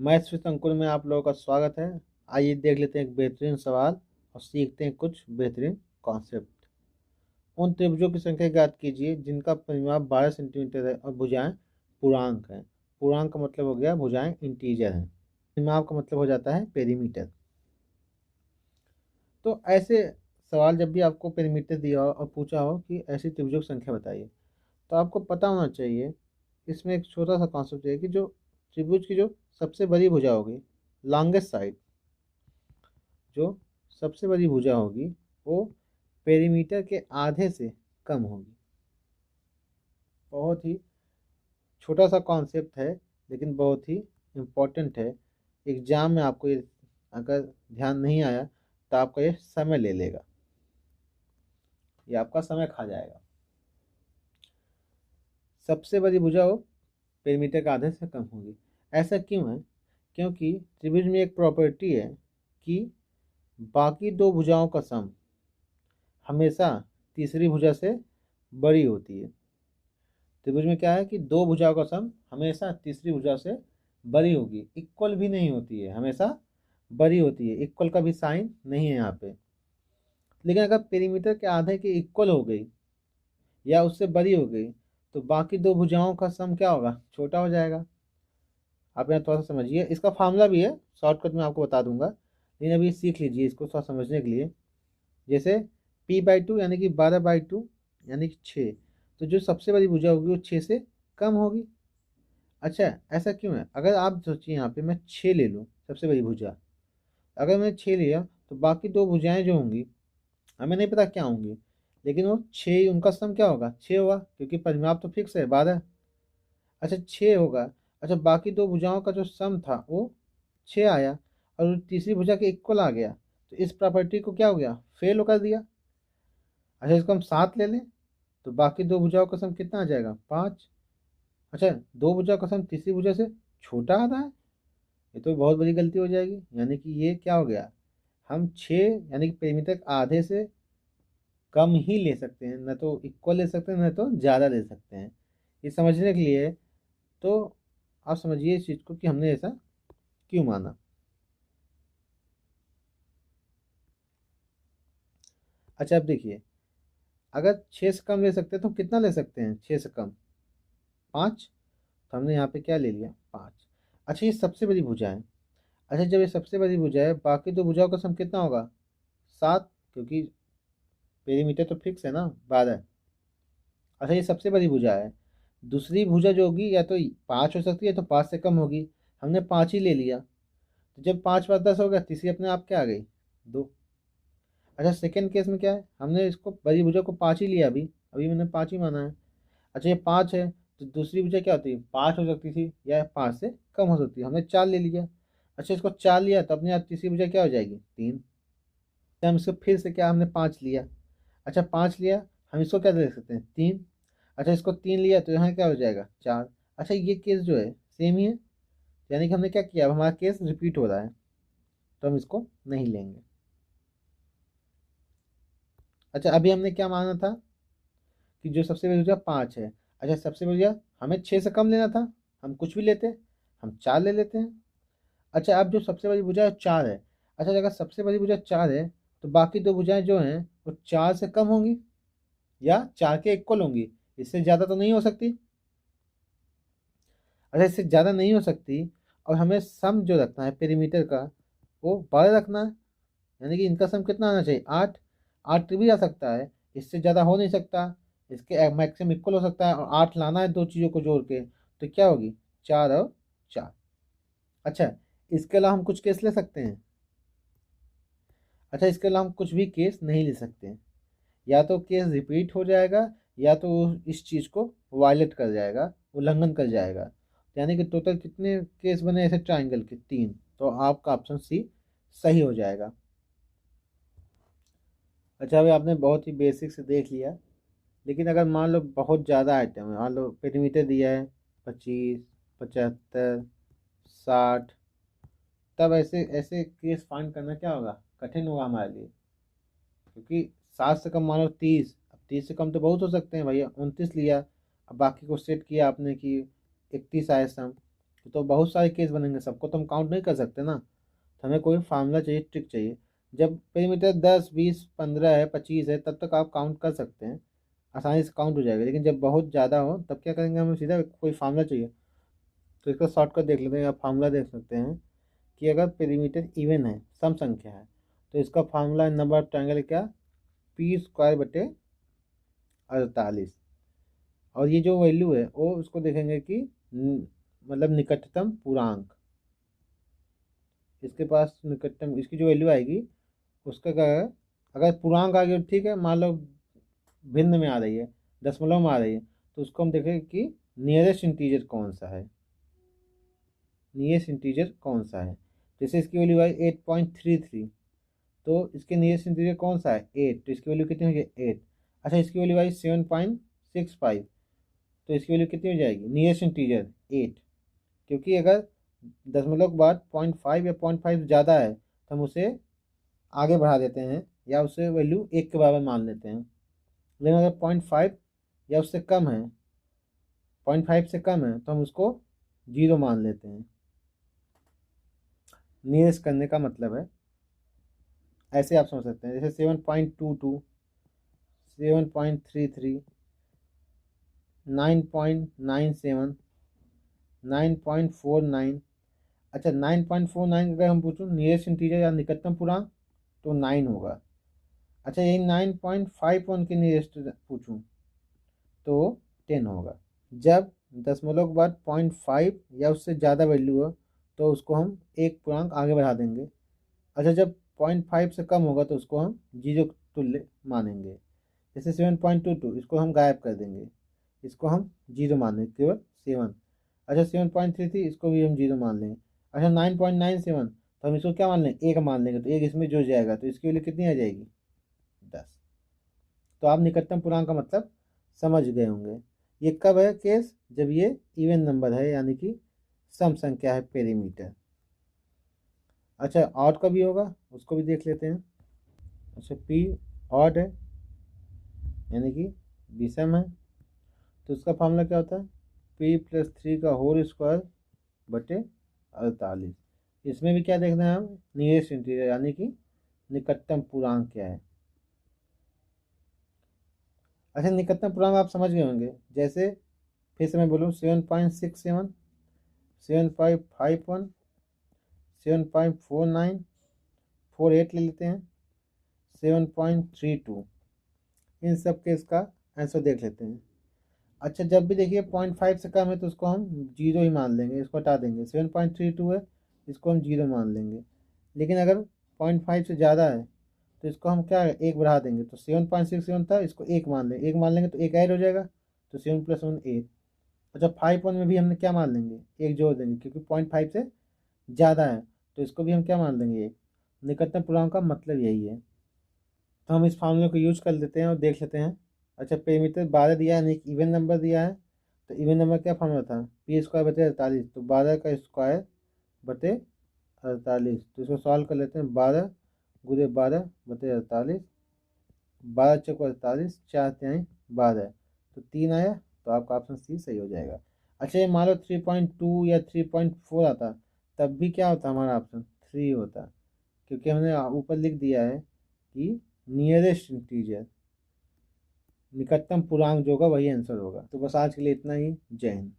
Maths with अंकुर में आप लोगों का स्वागत है। आइए देख लेते हैं एक बेहतरीन सवाल और सीखते हैं कुछ बेहतरीन कॉन्सेप्ट। उन त्रिभुजों की संख्या ज्ञात कीजिए जिनका परिमाप 12 सेंटीमीटर है और भुजाएं पूर्णांक हैं। पूर्णांक का मतलब हो गया भुजाएं इंटीजर हैं। परिमाप का मतलब हो जाता है पेरीमीटर। तो ऐसे सवाल जब भी आपको पेरीमीटर दिया हो और पूछा हो कि ऐसी त्रिभुजों की संख्या बताइए, तो आपको पता होना चाहिए इसमें एक छोटा सा कॉन्सेप्ट है कि जो त्रिभुज की जो सबसे बड़ी भुजा होगी, लॉन्गेस्ट साइड, जो सबसे बड़ी भुजा होगी वो पेरीमीटर के आधे से कम होगी। बहुत ही छोटा सा कॉन्सेप्ट है लेकिन बहुत ही इम्पोर्टेंट है। एग्जाम में आपको ये अगर ध्यान नहीं आया तो आपका ये समय ले लेगा, ये आपका समय खा जाएगा। सबसे बड़ी भुजा वो पेरीमीटर के आधे से कम होगी। ऐसा क्यों है? क्योंकि त्रिभुज में एक प्रॉपर्टी है कि बाकी दो भुजाओं का सम हमेशा तीसरी भुजा से बड़ी होती है। त्रिभुज में क्या है कि दो भुजाओं का सम हमेशा तीसरी भुजा से बड़ी होगी, इक्वल भी नहीं होती है, हमेशा बड़ी होती है। इक्वल का भी साइन नहीं है यहाँ पे। लेकिन अगर पेरीमीटर के आधे की इक्वल हो गई या उससे बड़ी हो गई तो बाकी दो भुजाओं का सम क्या होगा? छोटा हो जाएगा। आप यहाँ थोड़ा सा समझिए, इसका फार्मूला भी है, शॉर्टकट में आपको बता दूंगा, लेकिन अभी सीख लीजिए इसको थोड़ा समझने के लिए। जैसे p/2 यानी कि 12/2 यानी कि 6, तो जो सबसे बड़ी भुजा होगी वो 6 से कम होगी। अच्छा, ऐसा क्यों है? अगर आप सोचिए यहाँ पे मैं 6 ले लूँ सबसे बड़ी भुजा, अगर मैं 6 लिया तो बाकी दो भुजाएं जो होंगी हमें नहीं पता क्या होंगी, लेकिन वो 6, उनका सम क्या होगा? 6 होगा, क्योंकि परिमाप तो फिक्स है 12। अच्छा, 6 होगा। अच्छा, बाकी दो भुजाओं का जो सम था वो 6 आया और तीसरी भुजा के इक्वल आ गया, तो इस प्रॉपर्टी को क्या हो गया? फेल कर दिया। अच्छा, इसको हम 7 ले लें तो बाकी दो भुजाओं का सम कितना आ जाएगा? 5। अच्छा, दो भुजा का सम तीसरी भुजा से छोटा आ रहा है, ये तो बहुत बड़ी गलती हो जाएगी। यानी कि ये क्या हो गया? हम 6 यानी कि पेरीमीटर के आधे से कम ही ले सकते हैं, न तो इक्वल ले सकते हैं न तो ज़्यादा ले सकते हैं। ये समझने के लिए तो आप समझिए इस चीज़ को कि हमने ऐसा क्यों माना। अच्छा, अब देखिए, अगर 6 से कम ले सकते हैं तो कितना ले सकते हैं? 6 से कम 5, तो हमने यहाँ पे क्या ले लिया? 5। अच्छा, ये सबसे बड़ी भुजा है। अच्छा, जब ये सबसे बड़ी भुजा है बाकी दो भुजाओं का सम कितना होगा? 7, क्योंकि पेरीमीटर तो फिक्स है ना 12। अच्छा, ये सबसे बड़ी भुजा है। दूसरी भुजा जो होगी या तो 5 हो सकती है, तो 5 से कम होगी। हमने 5 ही ले लिया, तो जब 5 5 10 हो गया, तीसरी अपने आप क्या आ गई? 2। अच्छा, सेकेंड केस में क्या है? हमने इसको बड़ी भुजा को 5 ही लिया, अभी अभी मैंने 5 ही माना है। अच्छा, ये 5 है तो दूसरी भुजा क्या होती है? 5 हो सकती थी या 5 से कम हो सकती है, हमने 4 ले लिया। अच्छा, इसको 4 लिया तो अपने आप तीसरी भुजा क्या हो जाएगी? 3। हम इसको फिर से क्या, हमने 5 लिया। अच्छा, 5 लिया, हम इसको क्या दे सकते हैं? 3। अच्छा, इसको 3 लिया तो यहाँ क्या हो जाएगा? 4। अच्छा, ये केस जो है सेम ही है, यानी कि हमने क्या किया, अब हमारा केस रिपीट हो रहा है, तो हम इसको नहीं लेंगे। अच्छा, अभी हमने क्या माना था कि जो सबसे बड़ी भुजा 5 है। अच्छा, सबसे बड़ी भुजा हमें 6 से कम लेना था, हम कुछ भी लेते, हम 4 ले लेते हैं। अच्छा, अब जो सबसे बड़ी भुजा है 4 है। अच्छा, अगर सबसे बड़ी भुजा 4 है तो बाकी दो भुजाएं जो हैं वो 4 से कम होंगी या 4 के इक्वल होंगी, इससे ज़्यादा तो नहीं हो सकती। अच्छा, इससे ज़्यादा नहीं हो सकती, और हमें सम जो रखना है पेरीमीटर का वो 12 रखना है। यानी कि इनका सम कितना आना चाहिए? 8। 8 भी आ सकता है, इससे ज़्यादा हो नहीं सकता, इसके मैक्सिमम इक्वल हो सकता है, और 8 लाना है दो चीज़ों को जोड़ के, तो क्या होगी? 4 और 4। अच्छा, इसके अलावा हम कुछ केस ले सकते हैं? अच्छा, इसके अलावा हम कुछ भी केस नहीं ले सकते हैं। या तो केस रिपीट हो जाएगा या तो वो इस चीज़ को वायलेट कर जाएगा, उल्लंघन कर जाएगा। यानी कि टोटल कितने केस बने ऐसे ट्राइंगल के? 3। तो आपका ऑप्शन सी सही हो जाएगा। अच्छा, अभी आपने बहुत ही बेसिक से देख लिया, लेकिन अगर मान लो बहुत ज़्यादा आइटम है, मान लो पेरीमीटर दिया है 25, 75, 60, तब ऐसे ऐसे केस फाइंड करना क्या होगा? कठिन होगा हमारे लिए, क्योंकि 7 से कम मान लो 30, अब 30 से कम तो बहुत हो सकते हैं भैया। 29 लिया, अब बाकी को सेट किया आपने कि 31 आए सम, तो बहुत सारे केस बनेंगे, सबको तो हम काउंट नहीं कर सकते ना। तो हमें कोई फार्मूला चाहिए, ट्रिक चाहिए। जब पेरीमीटर 10, 20, 15 है, 25 है, तब तक आप काउंट कर सकते हैं, आसानी से काउंट हो जाएगा। लेकिन जब बहुत ज़्यादा हो तब क्या करेंगे, हमें सीधा कोई फार्मूला चाहिए। तो इसका शॉर्टकट देख लेते हैं, या फार्मूला देख सकते हैं कि अगर पेरीमीटर इवन है, सम संख्या है, तो इसका फार्मूला है नंबर ऑफ ट्रायंगल क्या, पी स्क्वायर बटे 48। और ये जो वैल्यू है वो उसको देखेंगे कि मतलब निकटतम पूर्णांक, इसके पास निकटतम इसकी जो वैल्यू आएगी उसका क्या है, अगर पूर्णांक आ गया ठीक है, मान लो भिन्न में आ रही है, दशमलव में आ रही है, तो उसको हम देखेंगे कि नियरेस्ट इंटीजर कौन सा है, नियरेस्ट इंटीजर कौन सा है। जैसे इसकी वैल्यू आई 8.33, तो इसके नियरेस्ट इंटीजर कौन सा है 8, तो इसकी वैल्यू कितनी होगी 8। अच्छा, इसकी वैल्यू आई 7.65, तो इसकी वैल्यू कितनी हो जाएगी नियरेस्ट इंटीजर 8। क्योंकि अगर दशमलव के बाद 0.5 या 0.5 ज़्यादा है तो हम उसे आगे बढ़ा देते हैं या उसे वैल्यू 1 के बराबर मान लेते हैं। लेकिन अगर 0.5 या उससे कम है, 0.5 से कम है, तो हम उसको 0 मान लेते हैं। नियरेस्ट करने का मतलब है, ऐसे आप समझ सकते हैं। जैसे 7.22, 7.33, 9.97, 9.49। अच्छा, 9.49 अगर हम पूछूँ नियरेस्ट इंटीजर या निकटतम पूर्णांक, तो 9 होगा। अच्छा, यही 9.51 के नियरेस्ट पूछूँ तो 10 होगा। जब दशमलव के बाद 0.5 या उससे ज़्यादा वैल्यू हो तो उसको हम एक पूर्णांक आगे बढ़ा देंगे। अच्छा, जब 0.5 से कम होगा तो उसको हम जीरो तुल्य मानेंगे। जैसे 7.22, इसको हम गायब कर देंगे, इसको हम जीरो मान लेंगे, केवल 7। अच्छा, 7.33, इसको भी हम जीरो मान लेंगे। अच्छा, 9.97, तो हम इसको क्या मान लेंगे, एक मान लेंगे, तो एक इसमें जुड़ जाएगा, तो इसकी वैल्यू कितनी आ जाएगी 10। तो आप निकटतम पूर्णांक का मतलब समझ गए होंगे। ये कब है केस, जब ये इवन नंबर है, यानी कि सम संख्या है पेरीमीटर। अच्छा, ऑड का भी होगा, उसको भी देख लेते हैं। अच्छा, पी ऑड है यानी कि विषम है, तो उसका फार्मूला क्या होता है, p+3 का होल स्क्वायर बटे 48। इसमें भी क्या देखना है, हम नियरेस्ट इंटीरियर यानी कि निकटतम पूर्णांक क्या है। अच्छा, निकटतम पूर्णांक आप समझ गए होंगे। जैसे फिर से मैं बोलूँ 7.67, 7.51, 7.49, 48 ले लेते हैं, 7.32, इन सब के इसका आंसर देख लेते हैं। अच्छा, जब भी देखिए 0.5 से कम है तो उसको हम जीरो ही मान लेंगे, इसको हटा देंगे। 7.32 है, इसको हम जीरो मान लेंगे। लेकिन अगर 0.5 से ज़्यादा है तो इसको हम क्या एक बढ़ा देंगे, तो 7.67 था, इसको एक मान लेंगे, एक मान लेंगे तो एक ऐड हो जाएगा, तो 7+1 8। अच्छा, 5 में भी हमने क्या मान लेंगे, एक जोड़ देंगे, क्योंकि 0.5 से ज़्यादा है, तो इसको भी हम क्या मान लेंगे एक। निकटतम पूर्णांक का मतलब यही है। तो हम इस फार्मूले को यूज कर लेते हैं और देख लेते हैं। अच्छा, पेरीमीटर 12 दिया है, एक इवन नंबर दिया है, तो इवन नंबर क्या फार्मूला था, पी स्क्वायर बटे 48, तो 12 का स्क्वायर बटे 48। तो इसको सॉल्व कर लेते हैं, 12 गुणे 12 बटे 48, 12 चौको 48, 4×3 12, तो 3 आया, तो आपका ऑप्शन सी सही हो जाएगा। अच्छा, ये मान लो 3.2 या 3.4 आता, तब भी क्या होता हमारा ऑप्शन 3 होता, क्योंकि हमने ऊपर लिख दिया है कि नियरेस्ट इंटीजर, निकटतम पूर्णांक जो होगा वही आंसर होगा। तो बस आज के लिए इतना ही। जय हिंद।